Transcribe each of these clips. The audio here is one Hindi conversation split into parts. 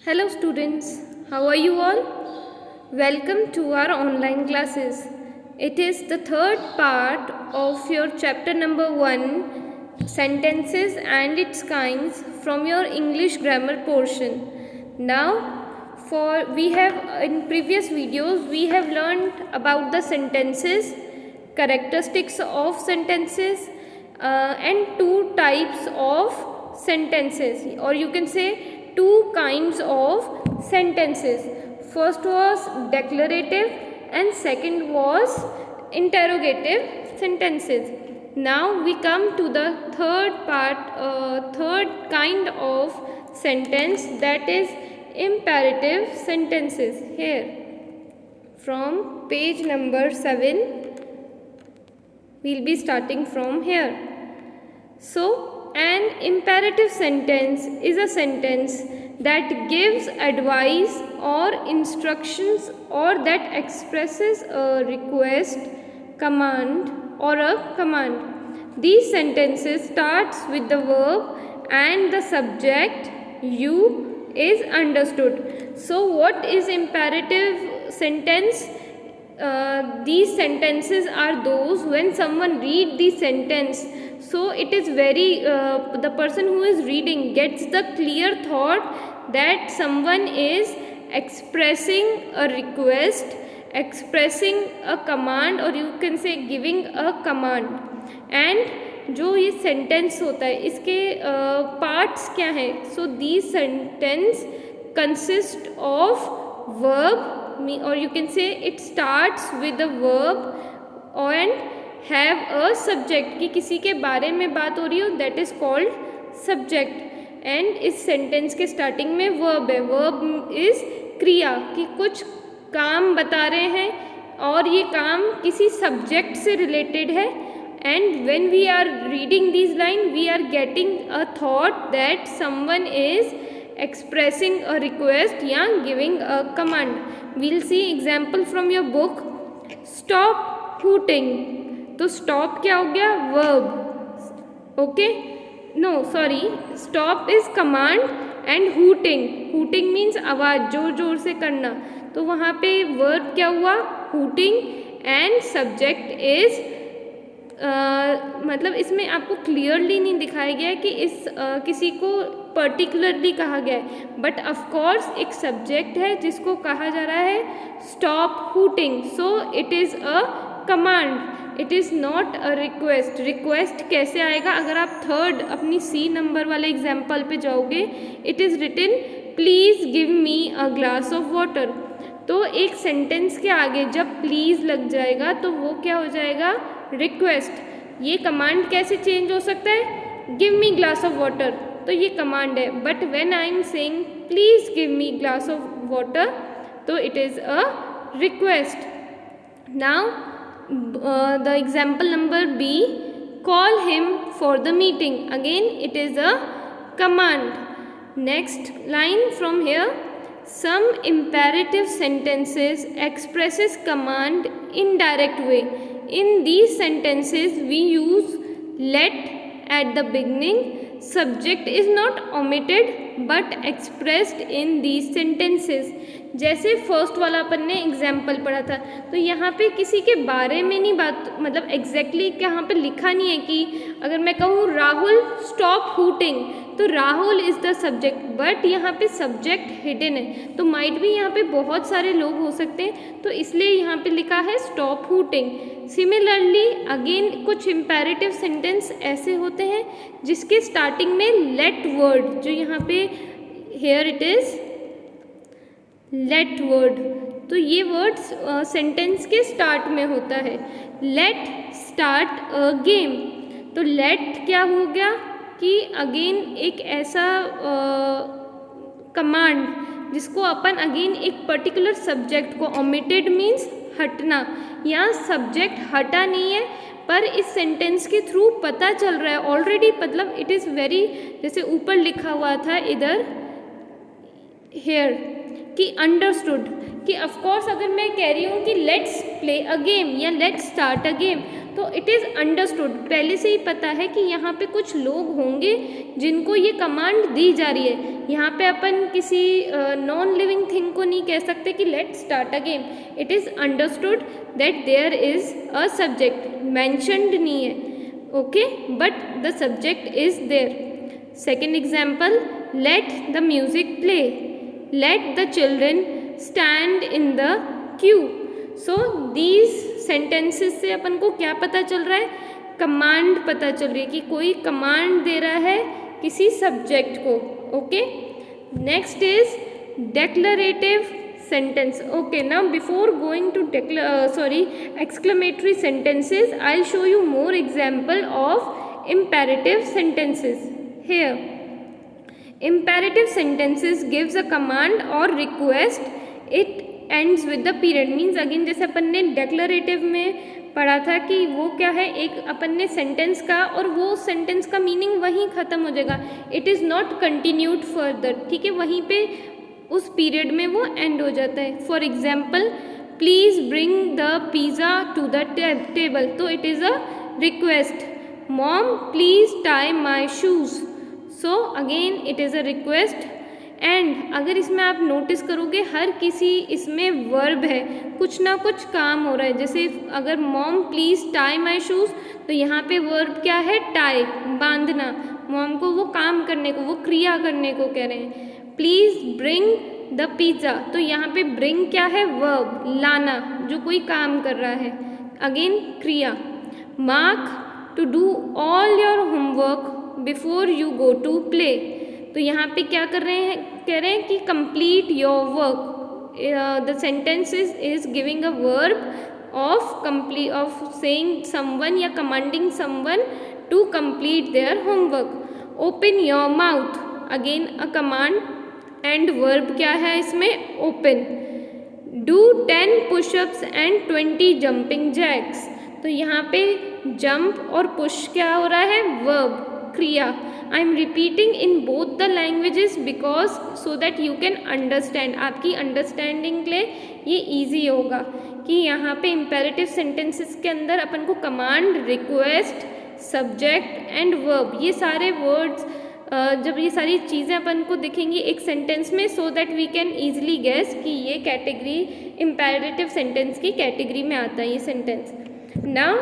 Hello students, how are you all? Welcome to our online classes. It is the third part of your chapter number 1, sentences and its kinds, from your English grammar portion. Now, we have in previous videos we have learned about the sentences, characteristics of sentences, and two types of sentences, or you can say two kinds of sentences. First was declarative and second was interrogative sentences. Now we come to the third kind of sentence, that is imperative sentences. Here from page number 7 we'll be starting from here. So an imperative sentence is a sentence that gives advice or instructions or that expresses a request, command or a command. These sentences starts with the verb and the subject you is understood. So what is imperative sentence? These sentences are those when someone read the sentence, so it is very the person who is reading gets the clear thought that someone is expressing a request, expressing a command, or you can say giving a command. And जो ये सेंटेंस होता है इसके पार्ट्स क्या हैं? So this sentence consist of verb, or you can say it starts with the verb and have a subject, कि किसी के बारे में बात हो रही हो, that is called subject. and इस sentence के starting में verb है. verb is क्रिया, कि कुछ काम बता रहे हैं और ये काम किसी subject से related है. and when we are reading these lines we are getting a thought that someone is expressing a request या giving a command. We'll see example from your book. Stop hooting. तो stop क्या हो गया? verb. okay, no sorry, stop is command and hooting means आवाज़ जोर जोर से करना. तो वहाँ पे verb क्या हुआ? hooting and subject is मतलब इसमें आपको क्लियरली नहीं दिखाया गया है कि इस किसी को पर्टिकुलरली कहा गया है, बट ऑफकोर्स एक सब्जेक्ट है जिसको कहा जा रहा है stop hooting. So it is a command, it is not a request. Request कैसे आएगा? अगर आप थर्ड अपनी सी नंबर वाले एग्जाम्पल पे जाओगे, it is written please give me a glass of water. तो एक सेंटेंस के आगे जब प्लीज़ लग जाएगा तो वो क्या हो जाएगा? रिक्वेस्ट. ये कमांड कैसे चेंज हो सकता है? Give me glass of water, तो ये कमांड है. But when I am saying please give me glass of water, तो it is a request. Now the example number B, call him for the meeting. Again it is a command. Next line from here, some imperative sentences expresses command in direct way. In these sentences we use let at the beginning. Subject is not omitted but expressed in these sentences. जैसे फर्स्ट वाला अपन ने एग्जाम्पल पढ़ा था, तो यहाँ पे किसी के बारे में नहीं बात, मतलब एग्जैक्टली यहाँ पे लिखा नहीं है कि अगर मैं कहूँ राहुल स्टॉप हूटिंग, तो Rahul is the subject, but यहाँ पे सब्जेक्ट हिडन है. तो माइट भी यहाँ पे बहुत सारे लोग हो सकते हैं, तो इसलिए यहाँ पे लिखा है स्टॉप हूटिंग. सिमिलरली अगेन कुछ इम्पेरेटिव सेंटेंस ऐसे होते हैं जिसके स्टार्टिंग में लेट वर्ड, जो यहाँ पे here it is let word, तो ये वर्ड्स सेंटेंस के स्टार्ट में होता है. लेट स्टार्ट अ गेम, तो लेट क्या हो गया कि अगेन एक ऐसा कमांड जिसको अपन अगेन एक पर्टिकुलर सब्जेक्ट को, ओमिटेड मीन्स हटना, यहाँ सब्जेक्ट हटा नहीं है पर इस सेंटेंस के थ्रू पता चल रहा है ऑलरेडी, मतलब इट इज़ वेरी, जैसे ऊपर लिखा हुआ था इधर हेयर कि अंडरस्टूड, कि ऑफकोर्स अगर मैं कह रही हूँ कि लेट्स प्ले अ गेम या लेट्स स्टार्ट अ गेम, तो इट इज़ अंडरस्टूड, पहले से ही पता है कि यहाँ पे कुछ लोग होंगे जिनको ये कमांड दी जा रही है। यहाँ पे अपन किसी नॉन लिविंग थिंग को नहीं कह सकते कि let's start a game, it is understood that there is a subject, mentioned नहीं है, okay, but the subject is there. Second example, let the music play, let the children stand in the queue. So these sentences से अपन को क्या पता चल रहा है, कमांड पता चल रही है कि कोई कमांड दे रहा है किसी सब्जेक्ट को, okay. Next is declarative sentence, okay. Now before going to exclamatory sentences, I'll show you more example of imperative sentences here. Imperative sentences gives a command or request, it ends with the period, means again जैसे अपन ने डेक्लरेटिव में पढ़ा था कि वो क्या है, एक अपन ने सेंटेंस का और वो सेंटेंस का मीनिंग वहीं ख़त्म हो जाएगा, it is not continued further, ठीक है, वहीं पे उस पीरियड में वो एंड हो जाता है। For example, please bring the pizza to the table, तो it is a request. Mom please tie my shoes, so again it is a request. And अगर इसमें आप नोटिस करोगे हर किसी इसमें वर्ब है, कुछ ना कुछ काम हो रहा है। जैसे अगर mom please tie my shoes, तो यहाँ पे वर्ब क्या है, टाई, बांधना, मॉम को वो काम करने को, वो क्रिया करने को कह रहे हैं। प्लीज़ ब्रिंग द पिज़्ज़ा, तो यहाँ पे ब्रिंग क्या है, वर्ब, लाना, जो कोई काम कर रहा है, अगेन क्रिया। Mark to do all your homework before you go to play, तो यहाँ पे क्या कर रहे हैं, कह रहे हैं कि complete your work, the sentence is giving a verb of saying someone या commanding someone to complete their homework. Open your mouth, again a command and verb क्या है इसमें, open. Do 10 pushups and 20 jumping jacks, तो यहाँ पे जंप और पुश क्या हो रहा है, वर्ब, क्रिया। I am repeating in both the languages because so that you can understand, आपकी अंडरस्टैंडिंग के लिए ये ईजी होगा कि यहाँ पे इम्पेरेटिव सेंटेंसेस के अंदर अपन को command, request, subject and verb, ये सारे वर्ड्स, जब ये सारी चीज़ें अपन को दिखेंगी एक सेंटेंस में, so that we can easily guess कि ये कैटेगरी इम्पेरेटिव सेंटेंस की कैटेगरी में आता है ये sentence. Now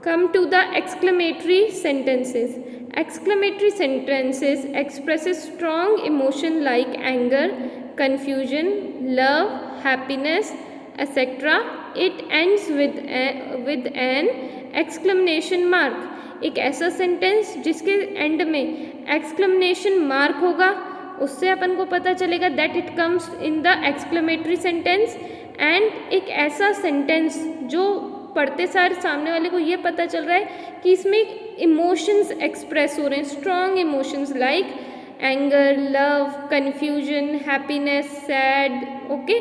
come to the exclamatory sentences. Exclamatory sentences expresses strong emotion like anger, confusion, love, happiness, etc. It ends with an exclamation mark. एक ऐसा सेंटेंस जिसके एंड में एक्सक्लेमेशन मार्क होगा, उससे अपन को पता चलेगा that it comes in the exclamatory sentence. And एक ऐसा सेंटेंस जो पढ़ते सार सामने वाले को ये पता चल रहा है कि इसमें इमोशंस एक्सप्रेस हो रहे हैं, strong emotions like anger, love, confusion, happiness, sad, okay.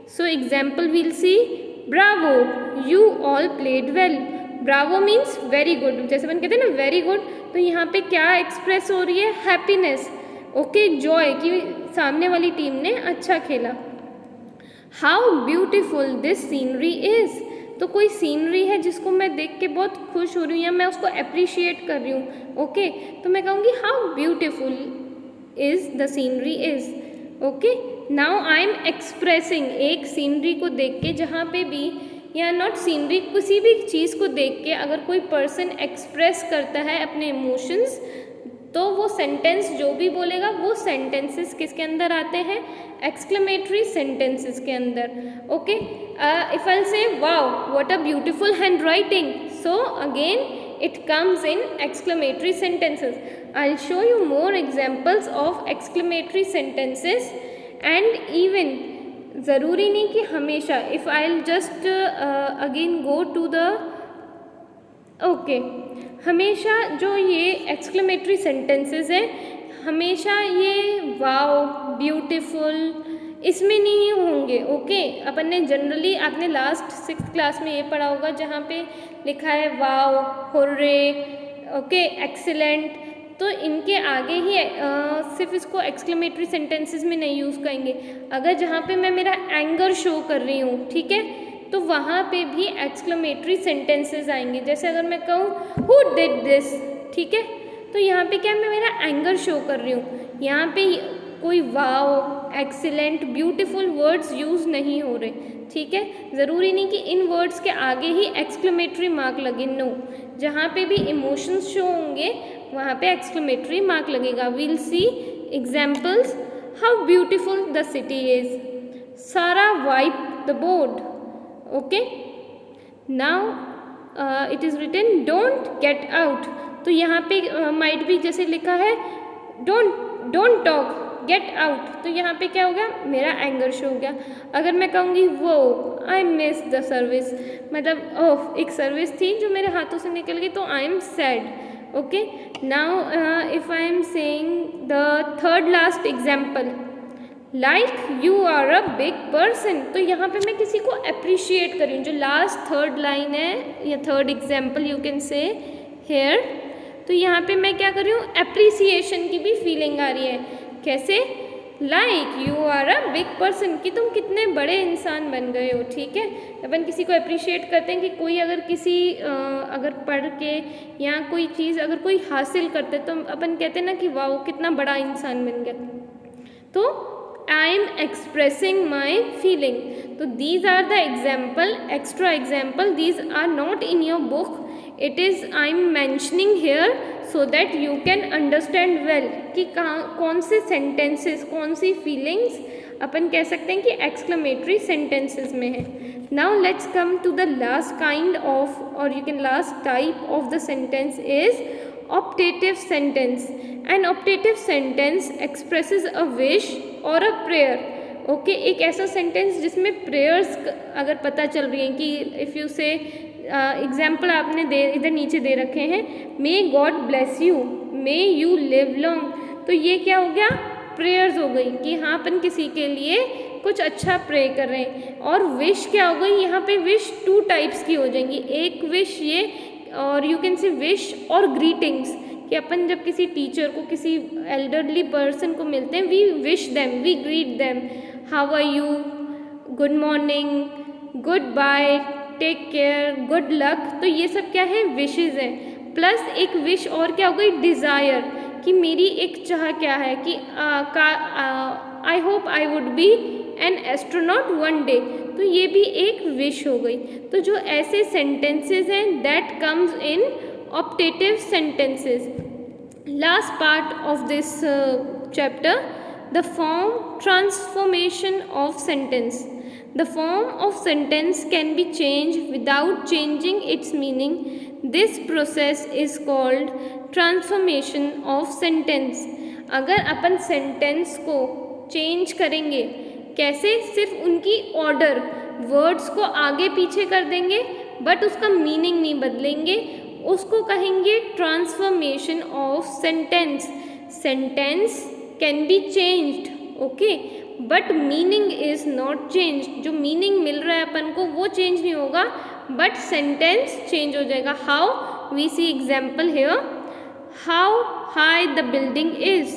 So example will see, Bravo you all played well, Bravo means very good, जैसे अपन कहते हैं ना वेरी गुड, तो यहाँ पे क्या एक्सप्रेस हो रही है, हैप्पीनेस, ओके, जॉय कि सामने वाली टीम ने अच्छा खेला। How beautiful this scenery is, तो कोई सीनरी है जिसको मैं देख के बहुत खुश हो रही हूँ या मैं उसको अप्रिशिएट कर रही हूँ, ओके, तो मैं कहूँगी how beautiful is the scenery is, okay. Now I am expressing, एक सीनरी को देख के जहाँ पे भी, या नॉट सीनरी, किसी भी चीज़ को देख के अगर कोई पर्सन एक्सप्रेस करता है अपने इमोशंस, तो वो सेंटेंस जो भी बोलेगा वो सेंटेंसेस किसके अंदर आते हैं, एक्सक्लेमेटरी सेंटेंसेस के अंदर, okay. If I say wow what a beautiful handwriting, so again it comes in exclamatory sentences. I will show you more examples of exclamatory sentences. And even ज़रूरी नहीं कि हमेशा, if I will just again go to the, okay, हमेशा जो ये एक्सक्लेमेटरी सेंटेंसेस हैं, हमेशा ये वाओ, ब्यूटीफुल इसमें नहीं होंगे, ओके। अपन ने जनरली, आपने लास्ट 6th क्लास में ये पढ़ा होगा जहाँ पे लिखा है वाओ, हुर्रे, ओके, एक्सीलेंट, तो इनके आगे ही सिर्फ इसको एक्सक्लेमेटरी सेंटेंसेस में नहीं यूज़ करेंगे। अगर जहाँ पे मैं मेरा एंगर शो कर रही हूँ, ठीक है, तो वहाँ पे भी एक्सक्लेमेटरी सेंटेंसेस आएंगे। जैसे अगर मैं कहूँ हु डिड दिस, ठीक है, तो यहाँ पे क्या मैं मेरा एंगर शो कर रही हूँ, यहाँ पे कोई wow, excellent, beautiful words use नहीं हो रहे, ठीक है। ज़रूरी नहीं कि इन वर्ड्स के आगे ही एक्सक्लेमेटरी मार्क लगे, नो, जहाँ पे भी इमोशंस शो होंगे वहाँ पे एक्सक्लेमेटरी मार्क लगेगा। We'll see examples, how beautiful the city is, Sara wipe the board, okay. Now it is written don't get out, तो यहाँ पे माइट भी जैसे लिखा है डोंट टॉक, गेट आउट, तो यहाँ पे क्या हो गया, मेरा एंगर शो हो गया। अगर मैं कहूँगी वो आई मिस द सर्विस, मतलब ओह एक सर्विस थी जो मेरे हाथों से निकल गई, तो I am sad, okay. Now if I am saying the third last example, like you are a big person, तो यहाँ पे मैं किसी को अप्रिशिएट कर रही हूँ। जो लास्ट थर्ड लाइन है या third example you can say here, तो यहाँ पे मैं क्या कर रही हूँ, अप्रिसिएशन की भी फीलिंग आ रही है। कैसे, like you are a big person, कि तुम कितने बड़े इंसान बन गए हो, ठीक है। अपन किसी को अप्रिशिएट करते हैं कि कोई अगर किसी अगर पढ़ के या कोई चीज़ अगर कोई हासिल करते तो अपन कहते हैं ना कि वाह कितना बड़ा इंसान बन गया, तो I am expressing my feeling. तो these are the example, extra example, these are not in your book, it is I am mentioning here so that you can understand well कि कहाँ कौन से सेंटेंसेस, कौन सी फीलिंग्स अपन कह सकते हैं कि एक्सक्लेमेटरी सेंटेंसेस में है। Now let's come to the last kind of, और you can last type of the sentence is optative sentence. An optative sentence expresses a wish or a prayer. Okay, एक ऐसा सेंटेंस जिसमें प्रेयर्स अगर पता चल रही हैं कि इफ़ यू से एग्जाम्पल आपने इधर नीचे दे रखे हैं, may God bless you, may you live long, तो ये क्या हो गया, प्रेयर्स हो गई कि हाँ अपन किसी के लिए कुछ अच्छा प्रे कर रहे हैं। और विश क्या हो गई, यहाँ पे विश टू टाइप्स की हो जाएंगी, एक विश ये, और यू कैन से विश और ग्रीटिंग्स, कि अपन जब किसी टीचर को, किसी एल्डरली पर्सन को मिलते हैं, we wish them, we greet them, how are you, good morning, good bye, take care, good luck, तो ये सब क्या है, विशेज़ हैं। प्लस एक विश और क्या हो गई, डिज़ायर, कि मेरी एक चाह क्या है कि I hope I would be an astronaut one day, तो ये भी एक विश हो गई। तो जो ऐसे सेंटेंसेस हैं that comes in optative sentences. Last part of this chapter, the form transformation of sentence. The form of sentence can be changed without changing its meaning. This process is called transformation of sentence. अगर अपन सेंटेंस को चेंज करेंगे, कैसे, सिर्फ उनकी ऑर्डर, वर्ड्स को आगे पीछे कर देंगे बट उसका मीनिंग नहीं बदलेंगे, उसको कहेंगे transformation of sentence. Sentence can be changed, okay, but meaning is not change. जो मीनिंग मिल रहा है अपन को वो चेंज नहीं होगा, बट सेंटेंस चेंज हो जाएगा। How, we see example here, how high the building is,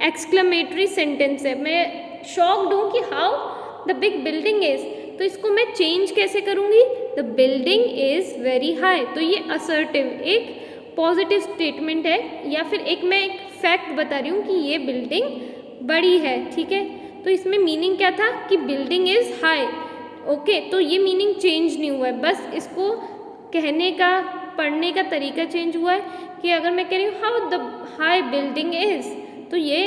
exclamatory sentence है, मैं शॉक्ड हूँ कि how the big building is, तो इसको मैं चेंज कैसे करूँगी, the building is very high, तो ये असर्टिव एक पॉजिटिव स्टेटमेंट है, या फिर एक मैं एक फैक्ट बता रही हूँ कि ये बिल्डिंग बड़ी है, ठीक है। तो इसमें मीनिंग क्या था कि बिल्डिंग इज़ हाई, ओके, तो ये मीनिंग चेंज नहीं हुआ है, बस इसको कहने का, पढ़ने का तरीका चेंज हुआ है। कि अगर मैं कह रही हूँ how the high building is, तो ये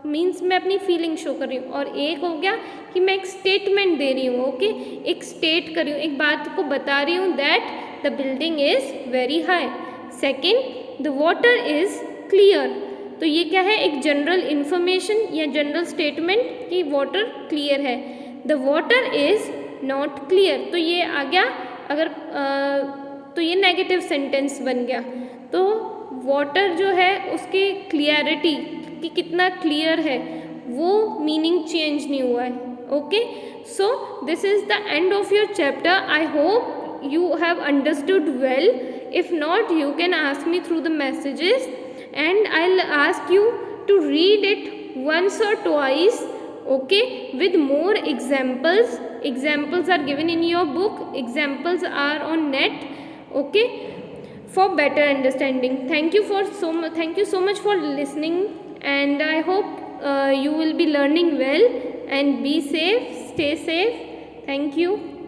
मीन्स मैं अपनी फीलिंग शो कर रही हूँ। और एक हो गया कि मैं एक स्टेटमेंट दे रही हूँ, ओके, एक स्टेट कर रही हूँ, एक बात को बता रही हूँ that the building is very high. Second, the water is clear, तो ये क्या है, एक जनरल इन्फॉर्मेशन या जनरल स्टेटमेंट कि वाटर क्लियर है। The water is not clear, तो ये आ गया, अगर तो ये नेगेटिव सेंटेंस बन गया। तो वाटर जो है उसकी क्लियरिटी कि कितना क्लियर है वो मीनिंग चेंज नहीं हुआ है, okay. So this is the end of your chapter. I hope you have understood well. If not, you can ask me through the messages and I'll ask you to read it once or twice, okay, with more examples. Examples are given in your book, examples are on net, okay, for better understanding. Thank you so much for listening, and I hope you will be learning well, and be safe, stay safe. Thank you.